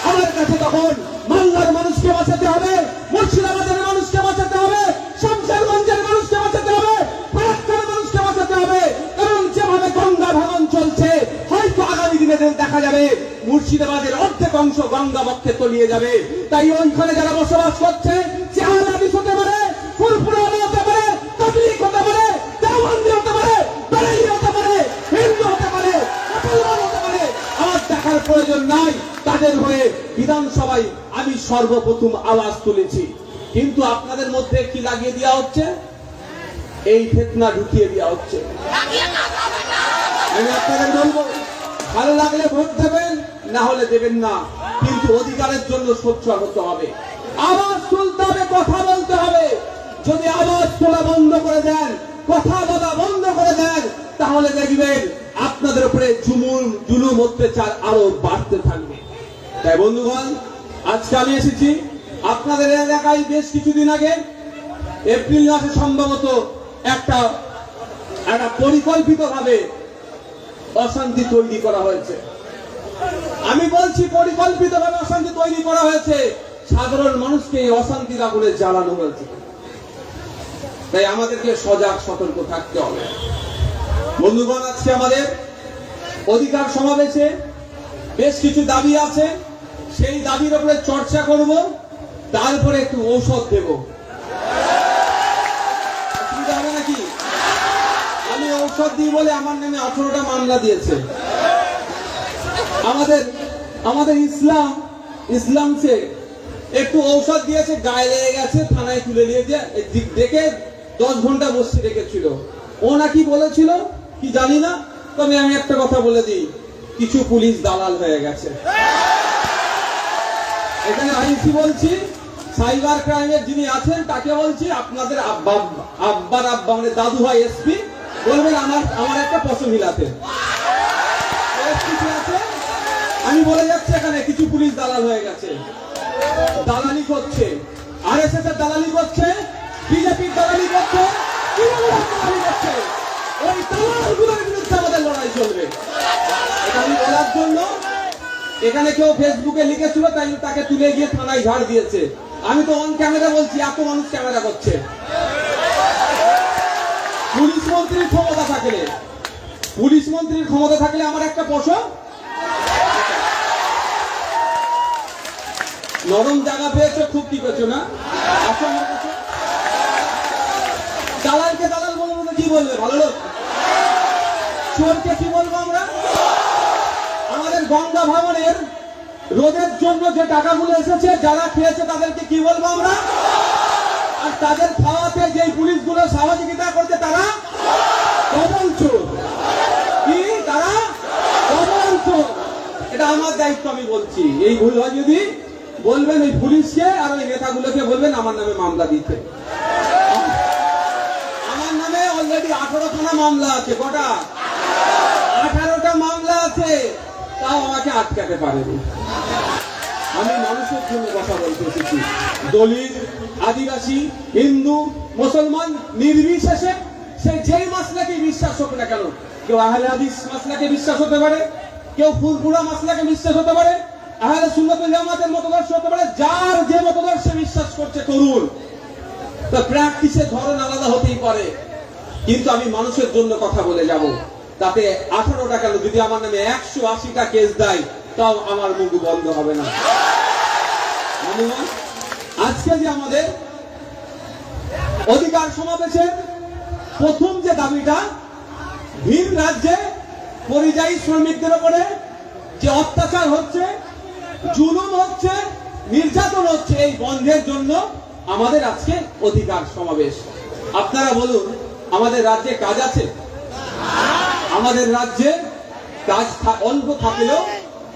আমার কাছে তখন মালদার মানুষকে বাঁচাতে হবে, মুর্শিদাবাদের মানুষকে বাঁচাতে হবে, শামশেরগঞ্জের মানুষকে বাঁচাতে হবে, ফারাক্কার মানুষকে বাঁচাতে হবে। কারণ যেভাবে গঙ্গা ভাঙন চলছে, হয়তো আগামী দিনে দেখা যাবে মুর্শিদাবাদের অর্ধেক অংশ গঙ্গা বক্ষে তলিয়ে যাবে। তাই ওইখানে যারা বসবাস করছে, চেহারাবিস হতে পারে, ফুলপুরা হতে পারে, তাবলীগ হতে পারে, দেওবন্দি হতে পারে, বেরেলি হতে পারে, হিন্দু হতে পারে, মুসলমান হতে পারে, আমার দেখার প্রয়োজন নাই। তাদের হয়ে বিধানসভায় আমি সর্বপ্রথম আওয়াজ তুলেছি। কিন্তু আপনাদের মধ্যে কি লাগিয়ে দেওয়া হচ্ছে? এই ফিতনা ঢুকিয়ে দেওয়া হচ্ছে। আমি আপনাদের বলবো, ভালো লাগলে ভোট দেবেন, না হলে দেবেন না, কিন্তু অধিকারের জন্য সোচ্চার হতে হবে, আওয়াজ তুলতে হবে, কথা বলতে হবে। যদি আওয়াজ তোলা বন্ধ করে দেন, কথা বলা বন্ধ করে দেন, তাহলে দেখবেন আপনাদের উপরে জুলুম অত্যাচার আরো বাড়তে থাকবে। তাই বন্ধুগণ, আজকে আমি এসেছি আপনাদের এলাকায়। বেশ কিছুদিন আগে এপ্রিল মাসে সম্ভবত একটা পরিকল্পিতভাবে অশান্তি তৈরি করা হয়েছে। আমি বলছি পরিকল্পিতভাবে অশান্তি তৈরি করা হয়েছে, সাধারণ মানুষকে এই অশান্তির আগুনে জ্বালানো হয়েছে। তাই আমাদেরকে সজাগ সতর্ক থাকতে হবে। বন্ধুগণ, আজকে আমাদের অধিকার সমাবেশে বেশ কিছু দাবি আছে, সেই দাবির উপরে চর্চা করব, তারপরে একটু ঔষধ দেব। অসুবিধা হবে নাকি? আমি ঔষধ দিই বলে আমার নামে 18টা মামলা দিয়েছে। আমাদের ইসলাম সে একটু ঔষধ দিয়েছে, গায়ে লেগে গেছে, থানায় তুলে নিয়ে ডেকে 10 ঘন্টা বসে রেখেছিল। ও নাকি বলেছিল কি জানি না, তবে আমি একটা কথা বলে দিই, কিছু পুলিশ দালাল হয়ে গেছে। এখানে আইসি বলছি, সাইবার ক্রাইমের যিনি আছেন তাকে বলছি, আপনাদের আব্বার আব্বা মানে দাদু ভাই এসপি বলবেন আমার একটা পছন্দ মিলাতে। আমি বলে যাচ্ছি, এখানে কিছু পুলিশ দালাল হয়ে গেছে, দালালি করছে, আরএসএস এর দালালি করছে, বিজেপির দালালি করছে, দালালি করছে। ওই দালালগুলোর বিরুদ্ধে আমাদের লড়াই চলবে। এটা আমি বলার জন্য, এখানে কেউ ফেসবুকে লিখেছিল, তাই তাকে তুলে গিয়ে থানায় ঝাড় দিয়েছে। আমি তো অন ক্যামেরা বলছি, এত মানুষ ক্যামেরা করছে। পুলিশ মন্ত্রীর ক্ষমতা থাকলে আমার একটা প্রশ্ন, নরম জায়গা পেয়েছো, খুব কি পেয়েছো না? দালালকে দালাল বলবো না, কি বলবে? ভালো লোক। চোরকে কি বলবো আমরা? আমাদের গঙ্গা ভাঙনের রোধের জন্য যে টাকাগুলো এসেছে, যারা খেয়েছে তাদেরকে কি বলবো আমরা? আর তাদের খাওয়াতে যে পুলিশগুলো সহযোগিতা করছে, তারা ডবল চোর। কি? তারা ডবল চোর। এটা আমার দায়িত্ব, আমি বলছি। এই ভুল হয় যদি বলবেন এই পুলিশকে আর ওই নেতাগুলোকে বলবেন আমার নামে মামলা দিতে। আমার নামে অলরেডি 18খানা মামলা আছে। কটা? 18টা মামলা আছে, তাও আমাকে আটকাতে পারেনি। আমি মানুষের জন্য কথা বলতে এসেছি। দলিত, আদিবাসী, হিন্দু, মুসলমান নির্বিশেষে সে যেই মাসলাকে বিশ্বাস হোক না কেন, কেউ আহলে হাদিস মাসলাকে বিশ্বাস হতে পারে, কেউ ফুলপুরা মাসলাকে বিশ্বাস হতে পারে, আহলে সুন্নাত ওয়াল জামাতের মতদর্শ হতে পারে। যার যে মতদর্শে বিশ্বাস করছে করুন, তো প্র্যাকটিসের ধরন আলাদা হতেই পারে, কিন্তু আমি মানুষের জন্য কথা বলে যাব। তাতে 18টা কেন, যদি আমার নামে 180টা কেস দেয়, তাও আমার মুখ বন্ধ হবে না। আজকে যে আমাদের অধিকার সমাবেশের প্রথম যে দাবিটা, ভিন রাজ্যে পরিযায়ী শ্রমিকদের উপরে যে অত্যাচার হচ্ছে, জুলুম হচ্ছে, নির্যাতন হচ্ছে, এই বন্ধের জন্য আমাদের আজকে অধিকার সমাবেশ। আপনারা বলুন, আমাদের রাজ্যে কাজ আছে? আমাদের রাজ্যে কাজ অল্প থাকলেও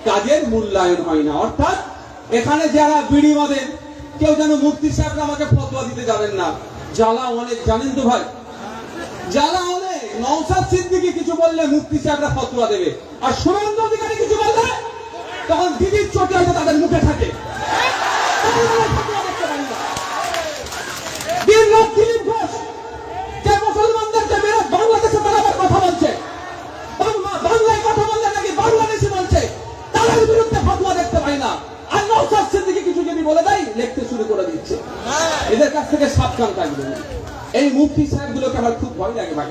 কাজের মূল্যায়ন হয় না। অর্থাৎ এখানে যারা বিড়ি বাঁধেন, কেউ যেন মুফতি সাহেবরা আমাকে ফতোয়া দিতে যাবেন না। জ্বালা অনেক, জানেন তো ভাই, জ্বালা অনেক। নওশাদ সিদ্দিকী কিছু বললে মুফতি সাহেবরা ফতোয়া দেবে, আর শুভেন্দু অধিকারী কিছু বললে তখন দিদির চোখে হয়তো তাদের মুখে থাকে। দিলীপ ঘোষ যে মুসলমানদেরকে মেরে বাংলাদেশে তারা কথা বলছে, বাংলায় কথা বললে নাকি বাংলাদেশি বলছে, তাদের মাঝখান থাকবে না। এই মুফতি সাহেবগুলোকে আমার খুব ভয় লাগে ভাই।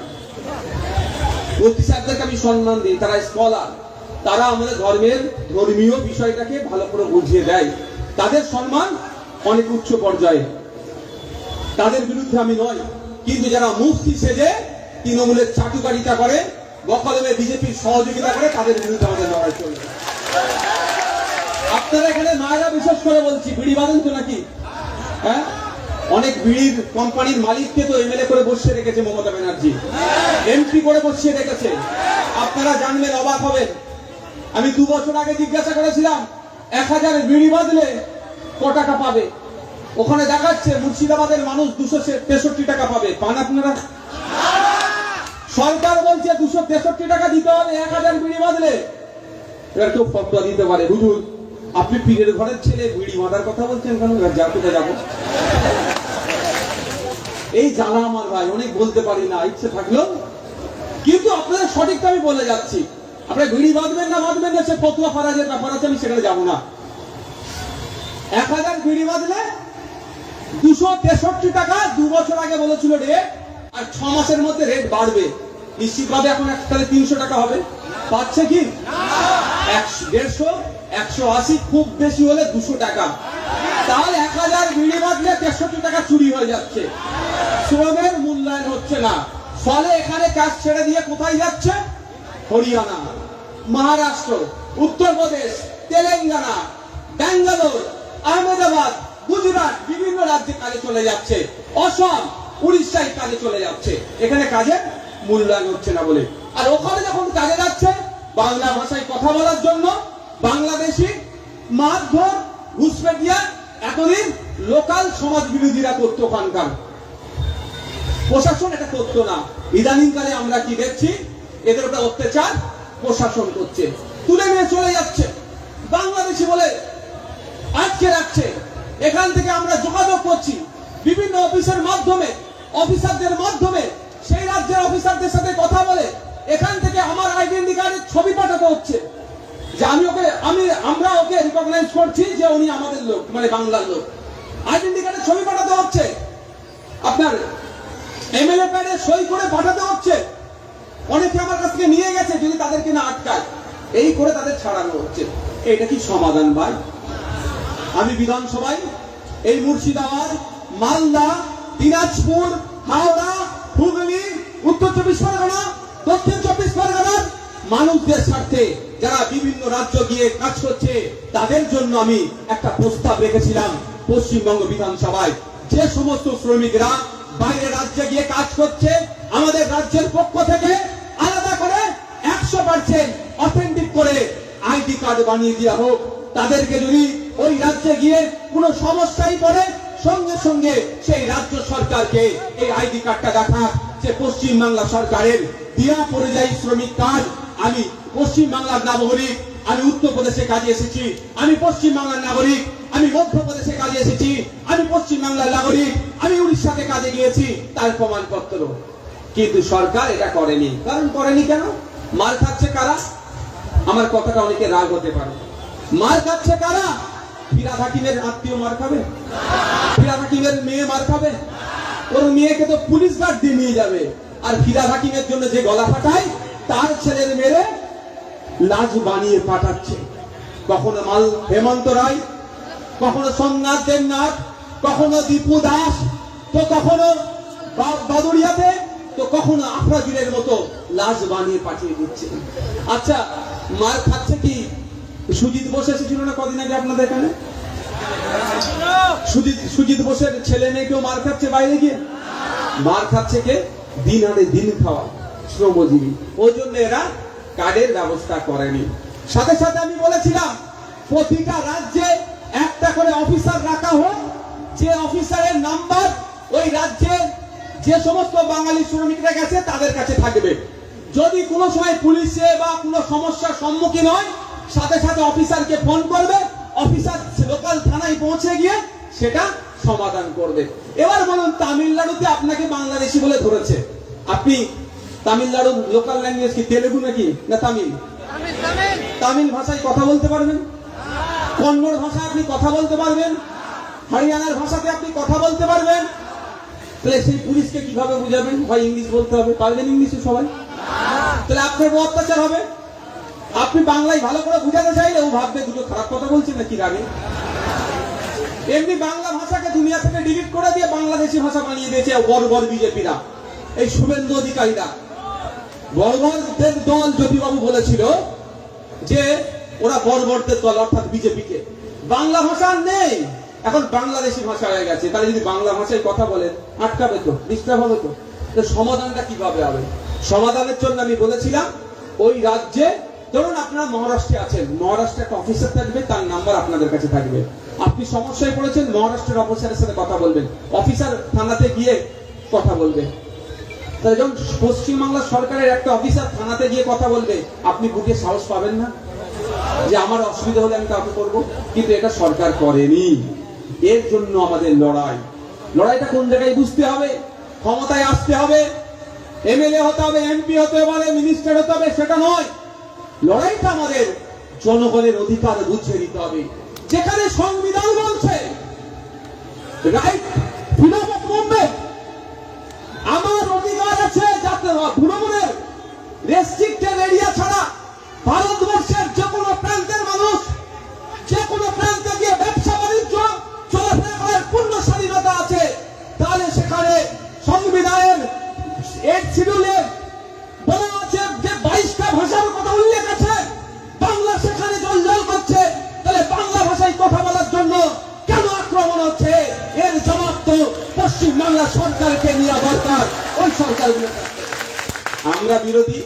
মুফতি সাহেবদেরকে আমি সম্মান দিই, তারা স্কলার, তারা আমাদের ধর্মীয় বিষয়টাকে ভালো করে বুঝিয়ে দেয়, তাদের সম্মান অনেক উচ্চ পর্যায়ে, তাদের বিরুদ্ধে আমি নয়। কিন্তু যারা মুফতি সেজে তৃণমূলের চাটুকারিতা করে, বকলমে বিজেপির সহযোগিতা করে, তাদের বিরুদ্ধে আমাদের লড়াই চলবে। আপনারা এখানে মায়েরা বিশেষ করে বলছি, বিড়ি বাঁধেন তো নাকি? হ্যাঁ, অনেক বিড়ির কোম্পানির মালিককে তো এমএলএ করে বসিয়ে রেখেছে মমতা ব্যানার্জি, এমপি করে বসিয়ে রেখেছে। আপনারা জানবেন, অবাক হবেন, আমি 2 বছর আগে জিজ্ঞাসা করেছিলাম 1000 বিড়ি বাঁধলে ক টাকা পাবে। ওখানে দেখাচ্ছে মুর্শিদাবাদের মানুষ 263 টাকা পাবে। পান আপনারা? সরকার বলছে 263 টাকা দিতে হবে 1000 বিড়ি বাঁধলে। এবার কেউ ফতোয়া দিতে পারে, হুজুর আপনি পীরের ঘরের ছেলে, বিড়ি বাঁধার কথা বলছেন কেন? কোথায় যাবো? এই জ্বালা আমার ভাই, অনেক বলতে পারি না ইচ্ছে থাকলেও। কিন্তু আপনাদের সঠিকটা আমি বলে যাচ্ছি, আপনারা বিড়ি বাঁধবেন না বাঁধবেন না সে ফতোয়া ফারাজের ব্যাপার আছে, আমি সেখানে যাবো না। 1000 বিড়ি বাঁধলে 263 টাকা 2 বছর আগে বলেছিল রেট, আর 6 মাসের মধ্যে রেট বাড়বে নিশ্চিতভাবে। এখন তাহলে 300 টাকা হবে, পাচ্ছে কি? 150, 180, খুব বেশি হলে 200 টাকা। তাহলে 1000 বিড়ি বাঁধলে 63 টাকা চুরি হয়ে যাচ্ছে। শ্রমের মূল্যায়ন হচ্ছে না, ফলে এখানে কাজ ছেড়ে দিয়ে কোথায় যাচ্ছে? হরিয়ানা, মহারাষ্ট্র, উত্তরপ্রদেশ, তেলেঙ্গানা, ব্যাঙ্গালোর, আহমেদাবাদ, গুজরাট, বিভিন্ন রাজ্যে কাজে চলে যাচ্ছে। অসম, উড়িষ্যায় কাজে চলে যাচ্ছে, এখানে কাজের মূল্যায়ন হচ্ছে না বলে। আর ওখানে যখন কাজে যাচ্ছে বাংলা ভাষায় কথা বলার জন্য বাংলাদেশি মারধর, ঘুষপেটিয়া এতদিন লোকাল সমাজ বিরোধীরা করতো, ওখানকার প্রশাসন এটা করতো না। ইদানিংকালে আমরা কি দেখছি? এদের ওটা অত্যাচার প্রশাসন করছে, তুলে নিয়ে চলে যাচ্ছে, বাংলাদেশি বলে আটকে রাখছে। এখান থেকে আমরা যোগাযোগ করছি বিভিন্ন অফিসের মাধ্যমে, অফিসারদের মাধ্যমে, সেই রাজ্যের অফিসারদের সাথে কথা বলে এখান থেকে আমার আইডেন্টি কার্ডের ছবি পাঠাতে হচ্ছে যে আমরা ওকে রিকগনাইজ করছি যে উনি আমাদের লোক, মানে বাংলার লোক। আইডেন্টি কার্ডের ছবি পাঠাতে হচ্ছে, আপনার এমএলএ প্যাডে সই করে পাঠাতে হচ্ছে। অনেকে আমার কাছ থেকে নিয়ে গেছে, যদি তাদেরকে না আটকায়, এই করে তাদের ছাড়ানো হচ্ছে। এটা কি সমাধান ভাই? আমি বিধানসভায় এই মুর্শিদাবাদ, মালদা, দিনাজপুর, হাওড়া, হুগলি, উত্তর 24 পরগনা, দক্ষিণ 24 পরগনার মানুষদের স্বার্থে যারা বিভিন্ন রাজ্য গিয়ে কাজ করছে তাদের জন্য আমি একটা প্রস্তাব রেখেছিলাম পশ্চিমবঙ্গ বিধানসভায়। যে সমস্ত শ্রমিকরা বাইরে রাজ্যে গিয়ে কাজ করছে, আমাদের রাজ্যের পক্ষ থেকে আলাদা করে 100% অথেন্টিক করে আইডি কার্ড বানিয়ে দেওয়া হোক। তাদেরকে যদি ওই রাজ্যে গিয়ে কোনো সমস্যায় পড়ে, সঙ্গে সঙ্গে সেই রাজ্য সরকারকে এই আইডি কার্ডটা দেখা যে পশ্চিমবাংলা সরকারের দেওয়া পরিযায়ী শ্রমিক কার্ড। আমি পশ্চিমবাংলার নাগরিক, আমি উত্তরপ্রদেশে কাজে এসেছি, আমি পশ্চিমবাংলার নাগরিক, আমি মধ্যপ্রদেশে কাজে এসেছি, আমি পশ্চিমবাংলার নাগরিক, আমি উড়িষ্যাতে কাজে গিয়েছি, তার প্রমাণপত্র। কিন্তু সরকার এটা করেনি। কারণ করেনি কেন? মার খাচ্ছে কারা? আমার কথাটা অনেকে রাগ হতে পারে। মার খাচ্ছে কারা? ফিরাদ হাকিমের আত্মীয় মার খাবে? ফিরাদ হাকিমের মেয়ে মার খাবে? ওর মেয়েকে তো পুলিশ গার্ড দিয়ে নিয়ে যাবে। আর ফিরাদ হাকিমের জন্য যে গলা ফাটায়, তার ছেলের মেরে লাশ বানিয়ে পাঠাচ্ছে। কখনো হেমন্ত রায়, কখনো সোমনাথ দেবনাথ, কখনো দীপু দাস, তো কখনো বাদুড়িয়াতে, তো কখনো আফরাজুলের মতো লাশ বানিয়ে পাঠিয়ে দিচ্ছে। আচ্ছা, মার খাচ্ছে কি? সুজিত বোস এসেছিল না কদিন আগে আপনাদের এখানে? সুজিত বোসের ছেলে মেয়ে কেউ মার খাচ্ছে বাইরে গিয়ে? মার খাচ্ছে কে? দিন আনে দিন খাওয়া শ্রমজীবী। ওই জন্য এরা কার্ডের ব্যবস্থা করেনি। সাথে সাথে আমি বলেছিলাম প্রতিটা রাজ্যে একটা করে অফিসার রাখা হোক, যে অফিসারের নাম্বার ওই রাজ্যে যে সমস্ত বাঙালি শ্রমিকরা গেছে তাদের কাছে থাকবে। যদি কোনো সময় পুলিশে বা কোনো সমস্যার সম্মুখীন হয়, সাথে সাথে অফিসারকে ফোন করবে, অফিসার লোকাল থানায় পৌঁছে গিয়ে সেটা সমাধান করবে। এবার বলুন, তামিলনাড়ুতে আপনাকে বাংলাদেশি বলে ধরেছে, আপনি তামিলনাড়ুর লোকাল ল্যাঙ্গুয়েজ কি তেলেগু নাকি না তামিল? তামিল ভাষায় কথা বলতে পারবেন? কন্নড় ভাষায় আপনি কথা বলতে পারবেন? হরিয়ানার ভাষাতে আপনি কথা বলতে পারবেন? তাহলে সেই পুলিশকে কিভাবে বুঝাবেন? ভাই ইংলিশ বলতে হবে, পারবেন ইংলিশে সবাই? তাহলে আপনার উপর অত্যাচার হবে। আপনি বাংলায় ভালো করে বুঝাতে চাইলে ও ভাববে দুটো খারাপ কথা বলছে নাকি রাগে। এমনি বাংলা ভাষাকে দুনিয়া থেকে ডিলিট করে দিয়ে বাংলাদেশি ভাষা বানিয়ে দিয়েছে বড় বড় বিজেপিরা, এই শুভেন্দু অধিকারীরা। বর্বরদের দল জ্যোতিবাবু বলেছিল যে ওরা বর্বরদের দল, অর্থাৎ বিজেপিকে। বাংলা ভাষা নেই, এখন বাংলাদেশি ভাষা হয়ে গেছে। তাহলে যদি বাংলা ভাষায় কথা বলেন আটকাবে তো, ডিস্টার্ব হবে তো। সমাধানটা কিভাবে হবে? সমাধানের জন্য আমি বলেছিলাম ওই রাজ্যে, ধরুন আপনারা মহারাষ্ট্রে আছেন, মহারাষ্ট্রে একটা অফিসার থাকবে, তার নাম্বার আপনাদের কাছে থাকবে। আপনি সমস্যায় পড়েছেন, মহারাষ্ট্রের অফিসারের সাথে কথা বলবেন, অফিসার থানাতে গিয়ে কথা বলবে। তাই যখন পশ্চিমবাংলা সরকারের একটা অফিসার থানাতে গিয়ে কথা বলবে, আপনি বুকে সাহস পাবেন না যে আমার অসুবিধা হলে আমি কাউকে করবো? কিন্তু এটা সরকার করেনি। এর জন্য আমাদের লড়াইটা কোন জায়গায় বুঝতে হবে। ক্ষমতায় আসতে হবে, এমএলএ হতে হবে, এমপি হতে হবে, মিনিস্টার হতে হবে, সেটা নয়। লড়াইটা আমাদের জনগণের অধিকার বুঝিয়ে দিতে হবে। যেখানে সংবিধান বলছে রাইট ফ্রিডম অফ মুভমেন্ট, আমার অধিকার আছে যাতে ভ্রমণের রেস্ট্রিক্টেড এরিয়া ছাড়া ভারতবর্ষের যে কোনো প্রান্তের মানুষ যে কোনো প্রান্তে গিয়ে ব্যবসা বাণিজ্য চলাফেরা করার পূর্ণ স্বাধীনতা আছে। তাহলে সেখানে সংবিধানের 8 শিডিউলে বলা আছে যে 22টা ভাষার কথা উল্লেখ আছে। বাংলা সেখানে জলজল করছে, তাহলে বাংলা ভাষায় কথা বলার জন্য কেন আক্রমণ হচ্ছে? এর জবাব তো পশ্চিমবাংলা সরকারকে নেওয়া দরকার, ওই সরকারগুলো। আমরা বিরোধী,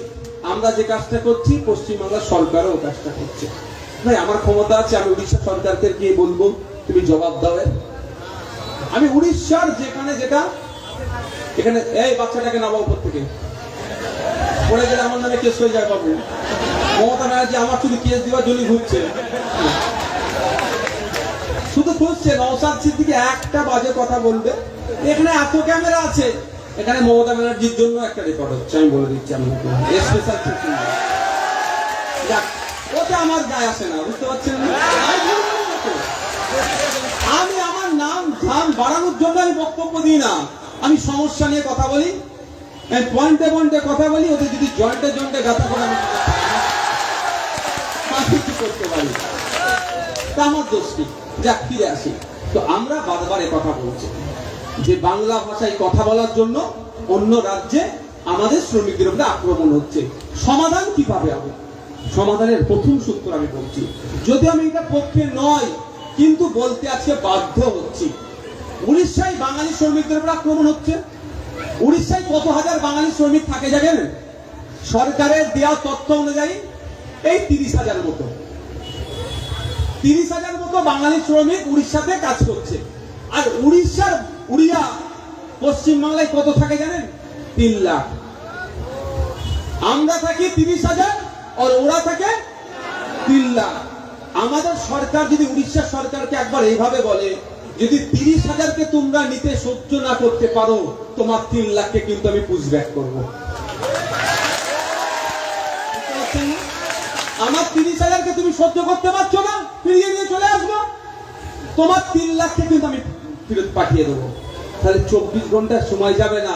আমরা যে কাজটা করছি পশ্চিমবাংলা সরকারও ও কাজটা করছে। ভাই আমার ক্ষমতা আছে, আমি উড়িষ্যা সরকারকে গিয়ে বলবো তুমি জবাব দাও। আমি উড়িষ্যার যেখানে যেটা এখানে এই বাচ্চাটাকে নামাও উপর থেকে, পড়ে গেলে আমার নামে কেস হয়ে যায় বাবু। মমতা ব্যানার্জি আমার শুধু কেস দেওয়ার জন্য ঘুরছে, শুধু খুঁজছে নওশাদ সিদ্দিকী একটা বাজে কথা বলবে। এখানে এত ক্যামেরা আছে, এখানে মমতা ব্যানার্জির জন্য একটা রেকর্ড হচ্ছে, আমি বলে দিচ্ছি আপনাকে। স্পেশাল ওটা আমার গায়ে আসে না, বুঝতে পারছেন না? আমি আমার নাম ধাম বাড়ানোর জন্য আমি বক্তব্য দিই না, আমি সমস্যা নিয়ে কথা বলি, পয়েন্টে পয়েন্টে কথা বলি। ওদের যদি জয়েন্টে জয়েন্টে গাথা করে আমি কি করতে পারি, তা আমার দোষ কি? যাক ফিরে আসি। তো আমরা বারবার কথা বলছি যে বাংলা ভাষায় কথা বলার জন্য অন্য রাজ্যে আমাদের শ্রমিকদের উপরে আক্রমণ হচ্ছে। সমাধান কিভাবে হবে? সমাধানের প্রথম সূত্র আমি বলছি, যদি আমি এটা পক্ষে নয় কিন্তু বলতে আজকে বাধ্য হচ্ছি। উড়িষ্যায় বাঙালি শ্রমিকদের উপর আক্রমণ হচ্ছে। উড়িষ্যায় কত হাজার বাঙালি শ্রমিক থাকে জানেন? সরকারের দেওয়া তথ্য অনুযায়ী এই 30,000 মতো, 30,000 মতো বাঙালি শ্রমিক উড়িষ্যাতে কাজ করছে। আর উড়িষ্যার উড়িয়া পশ্চিমবাংলায় কত থাকে জানেন? 3 লাখ। আমরা থাকি 30,000 আর ওরা থাকে 3 লাখ। আমাদের সরকার যদি উড়িষ্যার সরকারকে একবার এইভাবে বলে, যদি 30,000কে তোমরা নিতে সহ্য না করতে পারো, তোমার 3 লাখকে কিন্তু আমি পুশব্যাক করবো। আমার 30,000কে তুমি সহ্য করতে পারছো না, ফিরিয়ে নিয়ে চলে আসবো, তোমার 3 লাখকে কিন্তু আমি ফেরত পাঠিয়ে দেবো। তাহলে 24 ঘন্টা সময় যাবে না,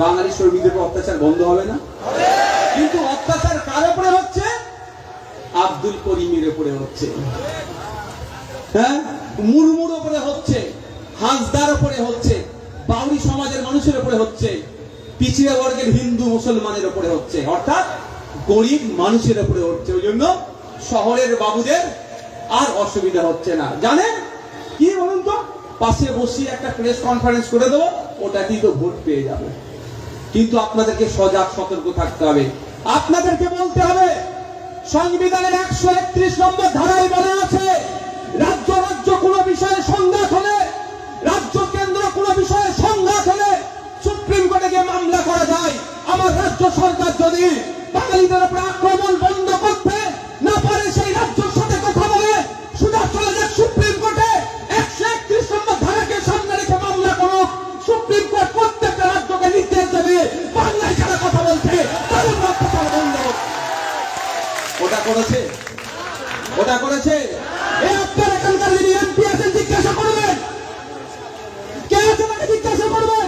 বাঙালি শ্রমিকদের উপর অত্যাচার বন্ধ হবে না? কিন্তু অত্যাচার কার উপরে হচ্ছে? আব্দুল করিমের উপরে হচ্ছে, হ্যাঁ, মুরমুর উপরে হচ্ছে, হাঁসদার উপরে হচ্ছে, বাউরি সমাজের মানুষের উপরে হচ্ছে, পিছিয়ে বর্গের হিন্দু মুসলমানের উপরে হচ্ছে, অর্থাৎ গরিব মানুষের উপরে হচ্ছে। ওই জন্য শহরের বাবুদের আর অসুবিধা হচ্ছে না। জানেন কি বলুন তো? পাশে বসিয়ে একটা প্রেস কনফারেন্স করে দেবো, ওটাতেই তো ভোট পেয়ে যাবে। কিন্তু আপনাদেরকে সজাগ সতর্ক থাকতে হবে। আপনাদেরকে বলতে হবে, সংবিধানের 131 নম্বর ধারায় বলা আছে, রাজ্য রাজ্য কোনো বিষয়ে সংঘাত হলে, রাজ্য কেন্দ্র কোনো বিষয়ে সংঘাত হলে সুপ্রিম কোর্টে গিয়ে মামলা করা যায়। আমার রাজ্য সরকার যদি বাঙালিদের উপর আক্রমণ বন্ধ করতে না পারে, সেই রাজ্যের সাথে কথা বলে সোজা চলে যাক সুপ্রিম কোর্টে, 131 নম্বর ধারাকে সামনে রেখে মামলা করুক। সুপ্রিম কোর্ট প্রত্যেকটা রাজ্যকে নির্দেশ দেবে, বাংলায় যারা কথা বলছে তাদের অত্যাচার বন্ধ। ওটা করেছে, ওটা করেছে। আপনার এখানকার যিনি এমপি আছেন জিজ্ঞাসা করবেন, কে আছে তাকে জিজ্ঞাসা করবেন।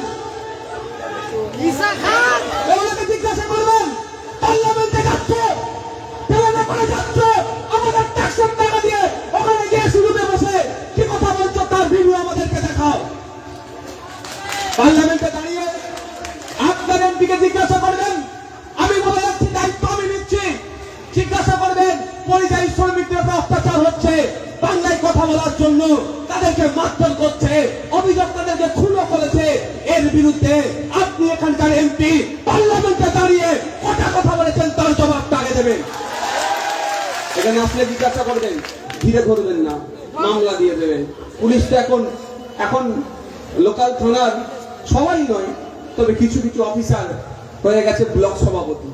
অত্যাচার হচ্ছে, বাংলায় কথা বলার জন্য তাদেরকে মারধর করছে, অভিযোগ তাদেরকে খুনও করেছে, এর বিরুদ্ধে আপনি এখানকার এমপি পার্লামেন্টে দাঁড়িয়ে কটা কথা বলেছেন তার জবাবটা আগে দেবেন। এখানে আসলে জিজ্ঞাসা করবেন, ধীরে ধরবেন না, মামলা দিয়ে দেবেন। পুলিশ তো এখন লোকাল থানার সবাই নয়, তবে কিছু কিছু অফিসার হয়ে গেছে ব্লক সভাপতি,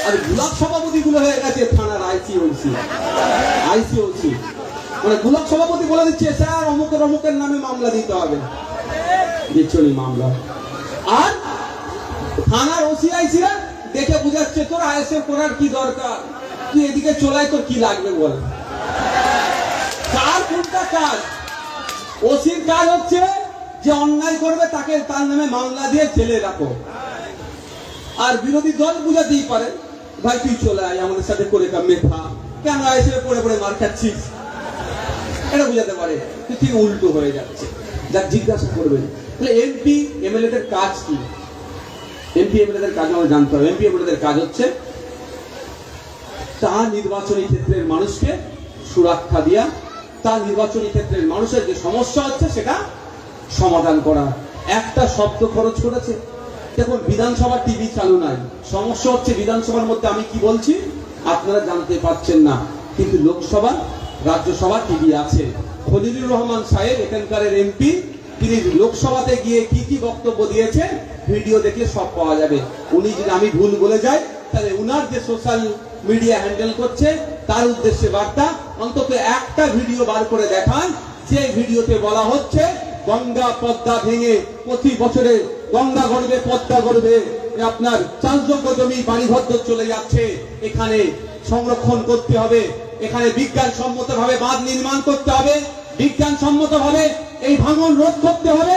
আর ব্লক সভাপতি গুলো হয়ে গেছে থানার আইসিওসি। মানে ব্লক সভাপতি বলে দিচ্ছে স্যার অমুকের অমুকের নামে মামলা দিতে হবে, দিচ্ছনি মামলা। আর থানার ওসিআইসিরা দেখে বুঝাচ্ছে তোর আইএসএফ করার কি দরকার, তুই এদিকে চলাই, তোর কি লাগবে বল। কার কোনটা কাজ? ওসির কাজ হচ্ছে যে অন্যায় করবে তাকে তার নামে মামলা দিয়ে জেলে রাখো, আর বিরোধী দল বুঝাতেই পারে ভাই তুই চলে আয় আমাদের সাথে করে মেথা, কেন আইএসএফ পড়ে পড়ে মার খাচ্ছিস, এটা বুঝাতে পারে। ঠিক উল্টো হয়ে যাচ্ছে। যা জিজ্ঞাসা করবেন তাহলে এমপি এমএলএদের কাজ কি? এমপি এমএলএদের কাজ আমরা জানতে হবে। এমপি এমএলএদের কাজ হচ্ছে তার নির্বাচনী ক্ষেত্রের মানুষকে সুরক্ষা দিয়া, তার নির্বাচনী ক্ষেত্রের মানুষের যে সমস্যা হচ্ছে সেটা সমাধান করা। একটা শব্দ খরচ করেছে, দেখুন বিধানসভা টিভি চালু নাই, সমস্যা হচ্ছে বিধানসভার মধ্যে আমি কি বলছি আপনারা জানতে পারছেন না, কিন্তু লোকসভা রাজ্যসভা টিভি আছে। খলিলুর রহমান সাহেব এখানকার এমপি, তিনি লোকসভাতে গিয়ে কি কি বক্তব্য দিয়েছে ভিডিও দেখলে সব পাওয়া যাবে। উনি যদি আমি ভুল বলে যাই তাহলে উনার যে সোশ্যাল মিডিয়া হ্যান্ডেল করছে তার উদ্দেশ্যে বার্তা অন্তত একটা ভিডিও বার করে দেখান, যে ভিডিওতে বলা হচ্ছে গঙ্গা পদ্মা ভেঙে প্রতি বছরে গঙ্গা গড়বে, পদ্মা গড়বে, আপনার চাষযোগ্য জমি বাড়িঘর চলে যাচ্ছে, এখানে সংরক্ষণ করতে হবে, এখানে বিজ্ঞানসম্মত ভাবে বাঁধ নির্মাণ করতে হবে, বিজ্ঞানসম্মত ভাবে এই ভাঙন রোধ করতে হবে।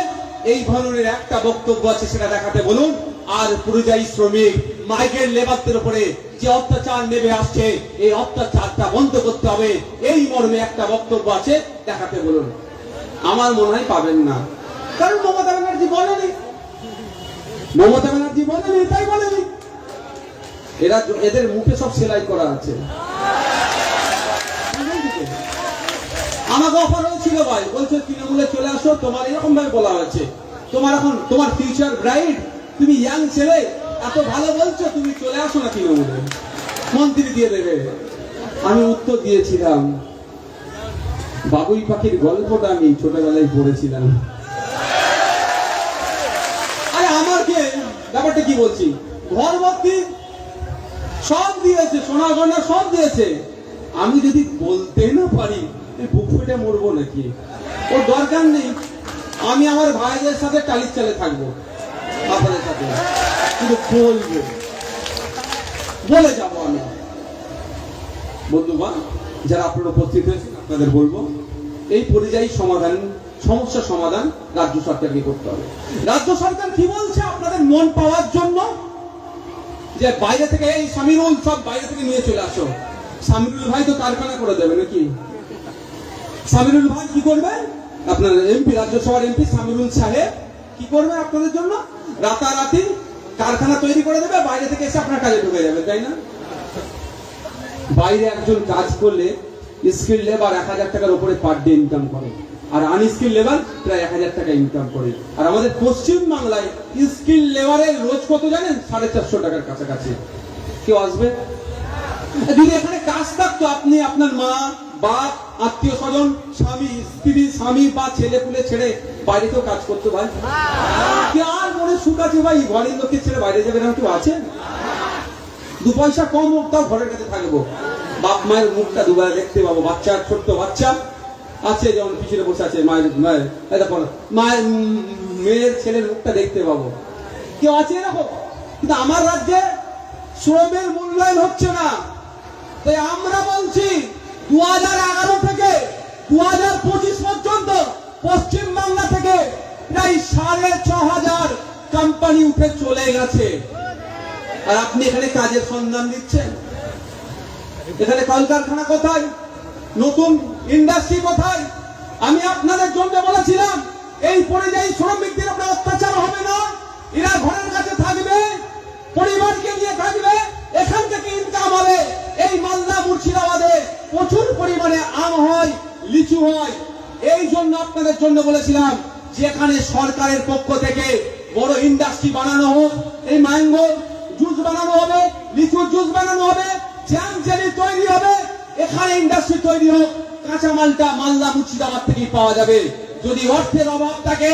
এই ধরনের একটা বক্তব্য আছে, সেটা দেখাতে বলুন। আর পরিযায়ী শ্রমিক মাইগ্রেন্ট লেবারদের উপরে যে অত্যাচার নেমে আসছে, এই অত্যাচারটা বন্ধ করতে হবে, এই মর্মে একটা বক্তব্য আছে, দেখাতে বলুন। আমার মনে হয় পাবেন না, কারণ মমতা ব্যানার্জি বলেনি, তাই বলেনি। এদের মুখে সব সেলাই করা আছে। আমাকে অফার হয়েছিল ভাই, বলছে তৃণমূলে চলে আসো, তোমার এরকম ভাবে বলা হয়েছে, তোমার ফিউচার ব্রাইট, তুমি ইয়াং ছেলে, এত ভালো বলছো, তুমি চলে আসো না তৃণমূলে, মন্ত্রী দিয়ে দেবে। আমি উত্তর দিয়েছিলাম, বাবুই পাখির গল্পটা আমি ছোটবেলায় পড়েছিলাম। আরে আমাকে ব্যাপারটা কি বলছি, ঘর ভর্তি সব দিয়েছে, সোনা গয়না সব দিয়েছে, আমি যদি বলতে না পারি বুক ফেটে মরবো নাকি? ওর দরকার নেই, আমি আমার ভাইদের সাথে টালির চালে থাকবো, আপনাদের সাথে কিন্তু বলে যাবো আমি। বন্ধুগণ যারা আপনারা উপস্থিত হয়েছেন, আপনাদের বলবো এই পরিযায়ী সমস্যা সমাধান রাজ্য সরকারকে করতে হবে। রাজ্য সরকার কি বলছে আপনাদের মন পাওয়ার জন্য, যে বাইরে থেকে এই সামিরুল সব বাইরে থেকে নিয়ে চলে আসো। সামিরুল ভাই তো কারখানা করে দেবে নাকি? সামিরুল ভাই কি করবে? আপনার এমপি, রাজ্যসভার এমপি সামিরুল সাহেব কি করবে আপনাদের জন্য? রাতারাতি কারখানা তৈরি করে দেবে, বাইরে থেকে এসে আপনার কাজে ঢুকে যাবে, তাই না? বাইরে একজন কাজ করলে স্কিল লেবার 1000 টাকার উপরে পার ডে ইনকাম করে, আর আনস্কিল লেবার প্রায় 1000 টাকা ইনকাম করে। আর আমাদের পশ্চিম বাংলায় স্কিল লেবারের রোজ কত জানেন? 450 টাকার কাছাকাছি। কেউ আসবে? যদি এখানে কাজ থাকতো, আপনি আপনার মা, বাপ, আত্মীয় স্বজন, স্বামী, স্ত্রী, স্বামী বা ছেলে পুলে ছেড়ে বাইরেতেও কাজ করতো ভাই। আর মনে সুখ আছে ভাই, ঘরের লোকের ছেড়ে বাইরে যাবে না? কেউ আছে? 2 পয়সা কম হোক তাও ঘরের কাছে থাকবো, বাপ মায়ের মুখটা দুবার দেখতে পাবো। বাচ্চা, ছোট্ট বাচ্চা আছে যেমন পিছনে বসে আছে, মায়ের মেয়ের ছেলের মুখটা দেখতে পাবো। কেউ আছে এরকম? কিন্তু আমার রাজ্যে শ্রমের মূল্যায়ন হচ্ছে না। তাই আমরা বলছি 2011 থেকে 2025 পর্যন্ত পশ্চিম বাংলা থেকে প্রায় 6500 কোম্পানি উঠে চলে গেছে, আর আপনি এখানে কাজের সন্ধান দিচ্ছেন। এখানে কলকারখানা কোথায়? নতুন ইন্ডাস্ট্রি কোথায়? আমি আপনাদের জন্য বলেছিলাম এই পরিযায়ী শ্রমিকদের উপরে অত্যাচার হবে না, এরা ঘরের কাছে থাকবে, পরিবারকে নিয়ে থাকবে, এখান থেকে ইনকাম হবে। এই মালদা মুর্শিদাবাদে এখানে আম হয়, লিচু হয়। এই জন্য আপনাদের জন্য বলেছিলাম যে এখানে সরকারের পক্ষ থেকে বড় ইন্ডাস্ট্রি বানানো হোক, এই ম্যাঙ্গো জুস বানানো হবে, লিচুর জুস বানানো হবে, জ্যাম জেলি তৈরি হবে, এখানে ইন্ডাস্ট্রি তৈরি হোক। কাঁচামালটা মালদা মুর্শিদাবাদ থেকে পাওয়া যাবে। যদি অর্থের অভাব থাকে,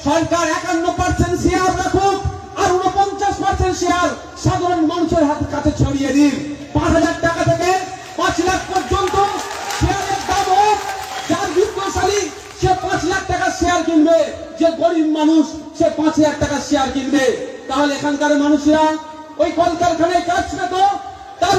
সরকার 51% শেয়ার রাখুক, আর 49% শেয়ার সাধারণ মানুষের কাছে ছড়িয়ে দিন। 5,000 টাকা থেকে 5 লাখ পর্যন্ত শেয়ারের দাম হোক। যার বিত্তশালী সে 5 লাখ টাকার শেয়ার কিনবে, যে গরিব মানুষ সে 5,000 টাকার শেয়ার কিনবে। তাহলে এখানকার মানুষরা ওই কলকারখানায় কাজ পেত, তার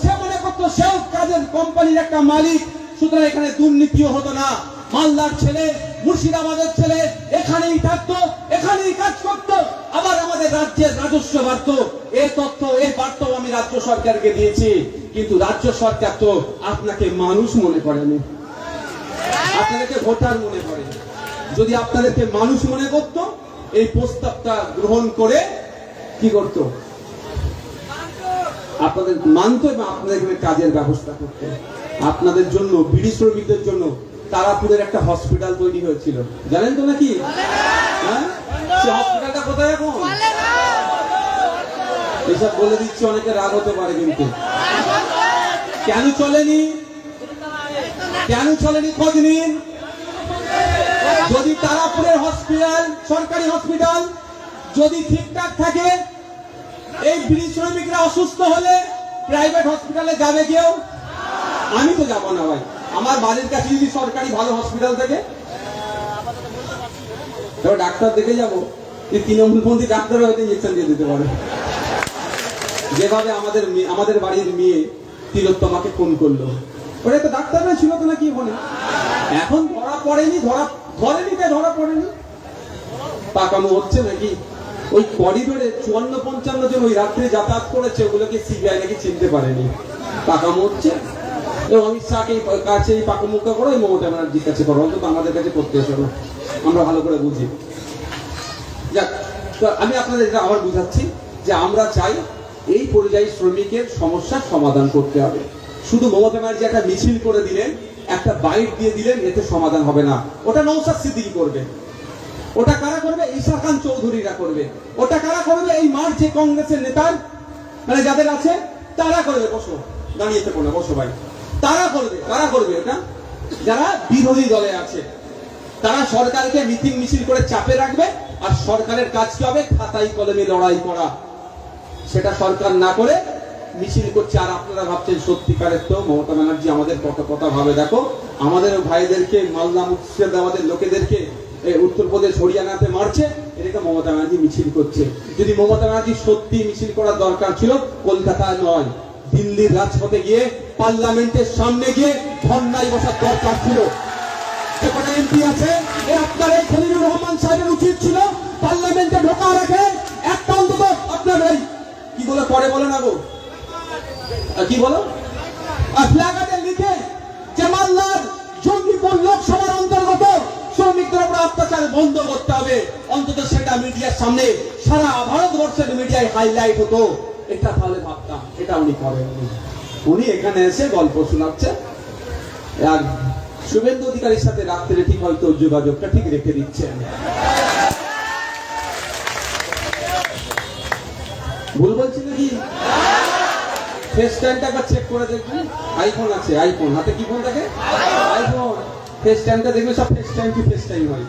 সে মনে করতো সেও কাজের কোম্পানির একটা মালিক, সুতরাং এখানে দুর্নীতিও হতো না। মালদার ছেলে, মুর্শিদাবাদের ছেলে এখানেই থাকতো, এখানেই কাজ করতো, আবার আমাদের রাজ্যের রাজস্ব বাড়তো। এই তথ্য, এই বার্তাও আমি রাজ্য সরকারকে দিয়েছি। কিন্তু রাজ্য সরকার তো আপনাকে মানুষ মনে করেনি, আপনাদেরকে ভোটার মনে করে। যদি আপনাদেরকে মানুষ মনে করত, এই প্রস্তাবটা গ্রহণ করে কি করত? আপনাদের মানত এবং আপনাদের এখানে কাজের ব্যবস্থা করতে। আপনাদের জন্য, বিড়ি শ্রমিকদের জন্য তারাপুরের একটা হসপিটাল তৈরি হয়েছিল, জানেন তো নাকি? হ্যাঁ, সে হসপিটালটা কোথায় এখন? এসব বলে দিচ্ছি, অনেকে রাগ হতে পারে, কিন্তু কেন চলেনি, কেন চলেনি খোঁজ নিন। যদি তারাপুরের হসপিটাল, সরকারি হসপিটাল যদি ঠিকঠাক থাকে, এই বিড়ি শ্রমিকরা অসুস্থ হলে প্রাইভেট হসপিটালে যাবে কেউ? আমি তো যাবো না ভাই। আমার বাড়ির কাছে যদি সরকারি ভালো হসপিটাল থাকে, ডাক্তার দেখে যাবো। তৃণমূলপন্থী ডাক্তার হয়তো ইঞ্জেকশন দিয়ে দিতে পারে, যেভাবে আমাদের বাড়ির মেয়ে তিলোত্তমাকে ফোন করলো। ওরা তো ডাক্তাররা ছিল তো নাকি ওখানে? এখন ধরা পড়েনি, ধরেনি, ধরা পড়েনি, পাকামো হচ্ছে নাকি? ওই করিডোরে 54-55 জন ওই রাত্রে যাতায়াত করেছে, ওগুলোকে সিবিআই নাকি চিনতে পারেনি, পাকামো হচ্ছে। এবং অমিত শাহকে কাছে পাকামুখা করো, মমতা ব্যানার্জির কাছে করো, অন্তত আমাদের কাছে করতে এসো না, আমরা ভালো করে বুঝি। যাক, আমি আপনাদের এটা আবার বুঝাচ্ছি যে আমরা চাই এই পরিযায়ী শ্রমিকের সমস্যার সমাধান করতে হবে। শুধু মমতা ব্যানার্জি একটা মিছিল করে দিলেন, একটা বাইট দিয়ে দিলেন, এতে সমাধান হবে না। ওটা নওশাদ সিদ্দিকী করবে, ওটা কারা করবে? ঈশা খান চৌধুরীরা করবে, ওটা কারা করবে? এই মার যে কংগ্রেসের নেতার মানে যাদের আছে তারা করবে। বসো, দাঁড়িয়ে থেকো না, বসো ভাই। তারা করবে, কারা করবে এটা? যারা বিরোধী দলে আছে, তারা সরকারকে মিটিং মিছিল করে চাপে রাখবে, আর সরকারের কাজ কি হবে? খাতায় কলমে লড়াই করা। সেটা সরকার না করে মিছিল করছে। আর আপনারা ভাবছেন সত্যিকারের তো মমতা ব্যানার্জি আমাদের কত কথা ভাবে। দেখো, আমাদের ভাইদেরকে, মালদা মুর্শিদাবাদের লোকেদেরকে উত্তরপ্রদেশ হরিয়ানাতে মারছে, এটাকে মমতা ব্যানার্জি মিছিল করছে। যদি মমতা ব্যানার্জি সত্যি মিছিল করার দরকার ছিল, কলকাতায় নয়, দিল্লির রাজপথে গিয়ে, পার্লামেন্টের সামনে গিয়ে ধর্নায় বসার দরকার ছিল। যে কটা এমপি আছে, আপনার এই খলিলুর রহমান সাহেবের উচিত ছিল পার্লামেন্টে ঢোকা রাখে একটা অন্তত। আপনার এই কি বলে পরে বলে না গো, কি বলো, ফ্ল্যাগার্ডে লিখে যে মালদার জঙ্গিপুর লোকসভার অন্তর্গত শ্রমিকদের উপর অত্যাচার বন্ধ করতে হবে, অন্তত সেটা মিডিয়ার সামনে সারা ভারতবর্ষের মিডিয়ায় হাইলাইট হতো। এটা তাহলে ভাবতাম। এটা উনি করেননি। উনি এখানে এসে গল্প শোনাচ্ছে, আর শুভেন্দু অধিকারীর সাথে রাত্রে ঠিক হয়তো যোগাযোগটা ঠিক রেখে দিচ্ছেন। ভুল বলছি নাকি? ফেস টাইমটা একবার চেক করে দেখবেন। আইফোন আছে, আইফোন হাতে, কি ফোন থাকে? আইফোন। ফেস টাইমটা দেখবে, সব ফেস টাইম কি ফেস টাইম হয়।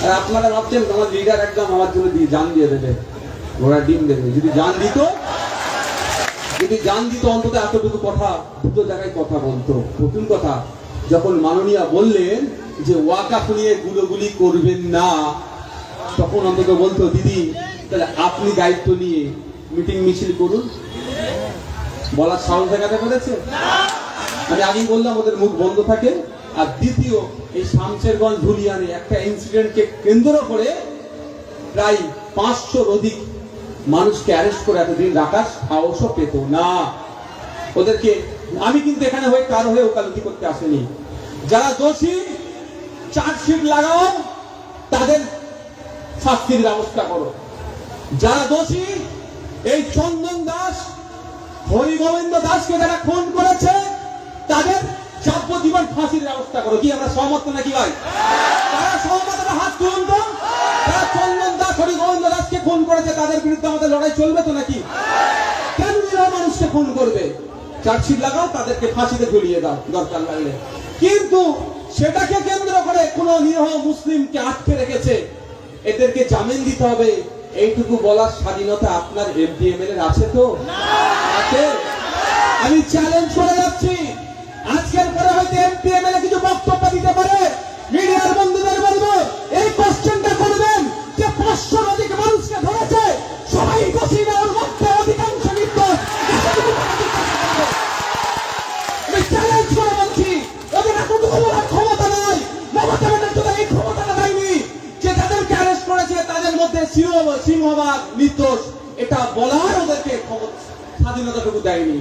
আর আপনারা ভাবছেন আমার লিডার একদম আমার জন্য জান দিয়ে দেবে, ঘোড়া ডিম দেবে। যদি জান দিত, অন্তত এতটুকু কথা, দুটো জায়গায় কথা বলতো। নতুন কথা, যখন মাননীয়া বললেন যে ওয়াকাফ নিয়ে গুলোগুলি করবেন না, তখন অন্তত বলতো দিদি তাহলে আপনি দায়িত্ব নিয়ে মিটিং মিছিল করুন। বলার সাহস দেখাতে পেরেছে? আমি আগেই বললাম ওদের মুখ বন্ধ থাকে। আর দ্বিতীয়, এই শামশেরগঞ্জ ধুলিয়ানে একটা ইনসিডেন্টকে কেন্দ্র করে প্রায় 500 অধিক মানুষকে অ্যারেস্ট করে এতদিন রাখার সাহসও পেত না ওদেরকে। আমি কিন্তু এখানে হয়ে কারো হয়ে ওকালতি করতে আসেনি। যারা দোষী চার্জশিট লাগাও, তাদের শাস্তির ব্যবস্থা করো। যারা দোষী, এই চন্দন দাস, হরিগোবিন্দ দাসকে যারা খুন করেছে, তাদের যাবজ্জীবন ফাঁসির ব্যবস্থা করো। কি আমরা সহমত নাকি ভাই? তারা সহমত, হাত তুলুন তো। তারা চন্দন দাস, হরি গোবিন্দ দাসকে খুন করেছে, তাদের বিরুদ্ধে আমাদের লড়াই চলবে তো নাকি? কেন নিরীহ মানুষকে খুন করবে? চার্জশিট লাগাও, তাদেরকে ফাঁসিতে ঝুলিয়ে দাও দরকার লাগলে। কিন্তু সেটাকে কেন্দ্র করে কোন নিরীহ মুসলিমকে আটকে রেখেছে, এদেরকে জামিন দিতে হবে, এইটুকু বলার স্বাধীনতা আপনার এমপি এমএলএ আছে তো? আছে? আমি চ্যালেঞ্জ করে যাচ্ছি, আজকের পরে হয়তো এমপি এমএলএ কিছু বক্তব্য দিতে পারে। মিডিয়ার বন্ধুদের বলবো, এই কোশ্চেনটা করবেন যে 500 অধিক মানুষকে ধরেছে, সবাই দোষী না, ওর মধ্যে অধিকাংশ নির্দোষ। আমি চ্যালেঞ্জ করে বলছি, ওদের এতটুকু বলার ক্ষমতা নাই। মমতা ব্যানার্জি এই ক্ষমতাটা দেয়নি যে যাদেরকে অ্যারেস্ট করেছে তাদের মধ্যে সিংহভাগ নির্দোষ, এটা বলার ওদেরকে স্বাধীনতাটুকু দেয়নি।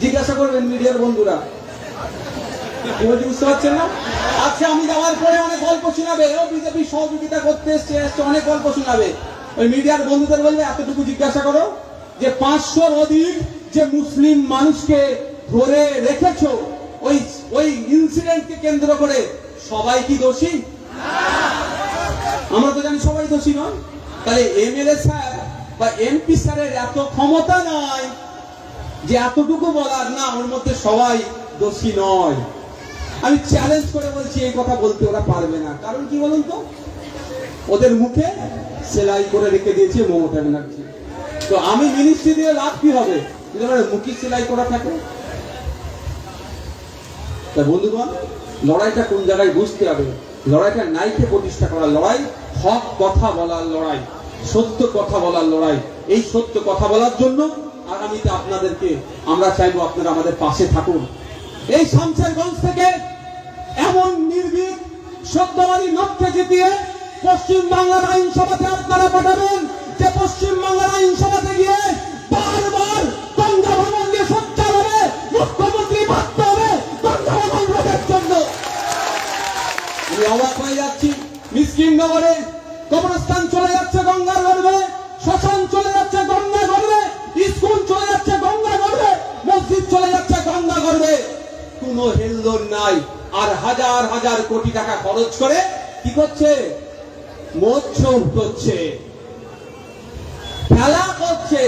জিজ্ঞাসা করবেন মিডিয়ার বন্ধুরা, বুঝতে পারছেন না? আচ্ছা, আমি যাওয়ার পরে অনেক গল্প শোনাবে, ও বিজেপি সহযোগিতা করতে এসছে, অনেক গল্প শোনাবে। ওই মিডিয়ার বন্ধুদের বলবে, এতটুকু জিজ্ঞাসা করো যে 500 অধিক যে মুসলিম মানুষকে ধরে রেখেছো, ওই ইনসিডেন্টকে কেন্দ্র করে সবাই কি দোষী? আমরা তো জানি সবাই দোষী নয়। তাহলে এমএলএ স্যার বা এমপি স্যারের এত ক্ষমতা নয় যে এতটুকু বলার না ওর মধ্যে সবাই দোষী নয়। আমি চ্যালেঞ্জ করে বলছি, এই কথা বলতে ওরা পারবে না। কারণ কি বলুন তো, ওদের মুখে সেলাই করে রেখে দিয়েছে মমতা ব্যানার্জি। তো আমি মিনিস্ট্রি দিয়ে লাভ কি হবে যদি আমার মুখে সেলাই করা থাকে? তা বন্ধুগণ, লড়াইটা কোন জায়গায় বুঝতে হবে। লড়াইটা নাইকে প্রতিষ্ঠা করার লড়াই, হক কথা বলার লড়াই, সত্য কথা বলার লড়াই। এই সত্য কথা বলার জন্য আগামীতে আপনাদেরকে আমরা চাইবো আপনারা আমাদের পাশে থাকুন। এই শামশেরগঞ্জ থেকে এমন নির্ভীক সত্যবাদী লোককে জিতিয়ে পশ্চিম বাংলার আইনসভাতে আপনারা পাঠাবেন, যে পশ্চিম বাংলার আইনসভাতে গিয়ে বারবার গঙ্গা ভবন দিয়ে সোচ্চার হবে, মুখ্যমন্ত্রী বাধ্য হবে গঙ্গা ভবন রোধের জন্য। আমি অবাক হয়ে যাচ্ছি, মিসকিনগরে কবরস্থান চলে যাচ্ছে গঙ্গার গর্ভে, শ্মশান চলে যাচ্ছে গঙ্গা গর্ভে, স্কুল চলে যাচ্ছে গঙ্গা গর্ভে, মসজিদ চলে যাচ্ছে গঙ্গা গর্ভে, কোনো হেলদোল নাই। আর হাজার হাজার কোটি টাকা খরচ করে কি করছে? মৎস্য করছে, খেলা করছে,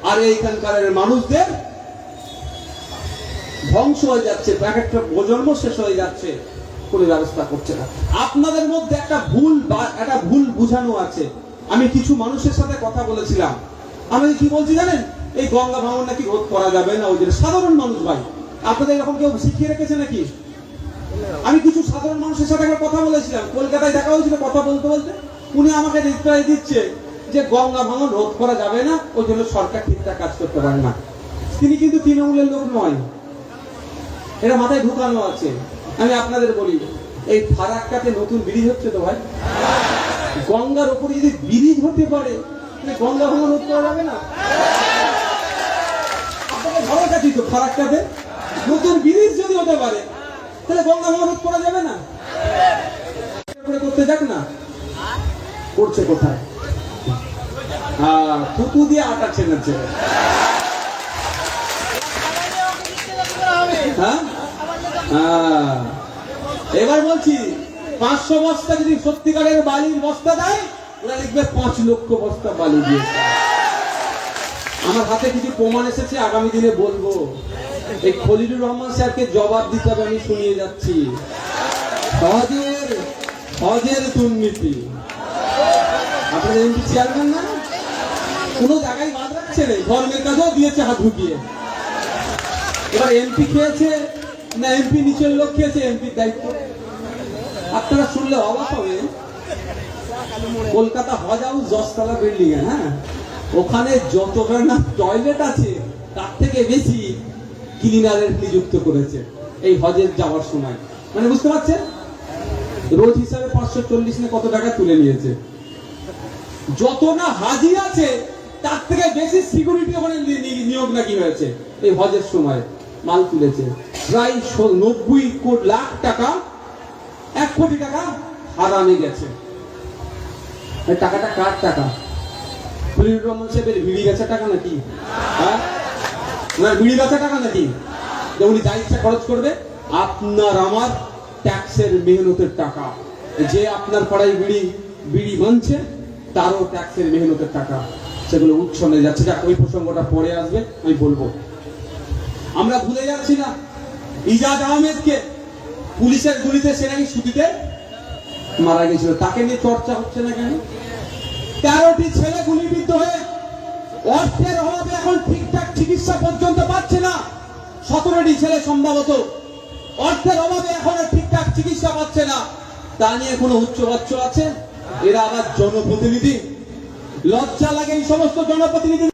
আর এইখানকার মানুষদের ধ্বংস হয়ে যাচ্ছে, একটা প্রজন্ম শেষ হয়ে যাচ্ছে, কোনো ব্যবস্থা করছে না। আপনাদের মধ্যে একটা ভুল বুঝানো আছে। আমি কিছু মানুষের সাথে কথা বলেছিলাম, আমি কি বলছি জানেন? এই গঙ্গা ভাঙন নাকি রোধ করা যাবে না, ওই যে সাধারণ মানুষ ভাই, আপনাদের এরকম কেউ শিখিয়ে রেখেছে নাকি? আমি কিছু সাধারণ মানুষের সাথে একবার কথা বলেছিলাম, কলকাতায় দেখা হয়েছিল, কথা বলতে বলতে উনি আমাকে রিপ্লাই দিচ্ছে যে গঙ্গা ভাঙন রোধ করা যাবে না, ওই জন্য সরকার ঠিকঠাক কাজ করতে পারে না। তিনি কিন্তু তৃণমূলের লোক নয়, এরা মাথায় ঢুকানো আছে। আমি আপনাদের বলি, এই ফারাক্কাতে নতুন ব্রিজ হচ্ছে তো ভাই, গঙ্গার উপরে যদি ব্রিজ হতে পারে গঙ্গা ভাঙন রোধ করা যাবে না? আপনাকে ভালো কাছি তো, ফারাক্কাতে নতুন ব্রিজ যদি হতে পারে তাহলে গঙ্গা ভাঙন রোধ করা যাবে না? করতে যাক না, করছে কোথায়? থুতু দিয়ে আটা ছেড়েছে। এবার বলছি, 500 বস্তা যদি সত্যিকারের বালির বস্তা দেয়, ওরা লিখবে 5 লক্ষ বস্তা বালি দিয়েছে। আমার হাতে কিছু প্রমাণ এসেছে, আগামী দিনে বলবো। এই খলিলুর রহমান স্যারকে জবাব দিতে হবে, আমি শুনিয়ে যাচ্ছি। হজের দুর্নীতি, আপনাদের এমপি চেয়ারম্যান না, কোনো জায়গায় বাদ রাখছে না, ধর্মের কাজেও দিয়েছে হাত ঢুকিয়ে। এবার এমপি খেয়েছে না এমপি নিচের লোক খেয়েছে, এমপির দায়িত্ব। আপনারা শুনলে অবাক হবে, কলকাতা হজ হাউস 10 তলা বিল্ডিং, হ্যাঁ, ওখানে যতটা না টয়লেট আছে তার থেকে বেশি ক্লিনারের নিযুক্ত করেছে এই হজের যাওয়ার সময়। মানে বুঝতে পারছেন, রোজ হিসাবে 540 না কত টাকা তুলে নিয়েছে। যত না হাজি আছে তার থেকে বেশি সিকিউরিটি ওখানে নিয়োগ নাকি হয়েছে এই হজের সময়, মাল তুলেছে। প্রায় 90 লাখ টাকা, 1 কোটি টাকা হারামে গেছে। টাকাটা কার টাকা? খলিলুর রহমান সাহেবের বিড়ি বেচা টাকা নাকি? হ্যাঁ, বিড়ি বেচা টাকা নাকি? যে উনি যা ইচ্ছা খরচ করবে। আপনার আমার ট্যাক্সের মেহনতের টাকা, যে আপনার পাড়ায় বিড়ি মানছে তারও ট্যাক্সের মেহনতের টাকা, সেগুলো উচ্ছন্নে যাচ্ছে। যাক, ওই প্রসঙ্গটা পরে আসবে, আমি বলবো। আমরা ভুলে যাচ্ছি না ইজাজ আহমেদকে পুলিশের গুলিতে সে নাকি সুতিতে মারা গেছিল, তাকে নিয়ে চর্চা হচ্ছে না কেন? 13টি ছেলে গুলিবিদ্ধ হয়ে অর্থের অভাবে এখন ঠিকঠাক চিকিৎসা পর্যন্ত পাচ্ছে না। 17টি ছেলে সম্ভবত অর্থের অভাবে এখনো ঠিকঠাক চিকিৎসা পাচ্ছে না। তা নিয়ে কোনো উচ্চবাচ্য আছে? এরা আবার জনপ্রতিনিধি। লজ্জা লাগে এই সমস্ত জনপ্রতিনিধি।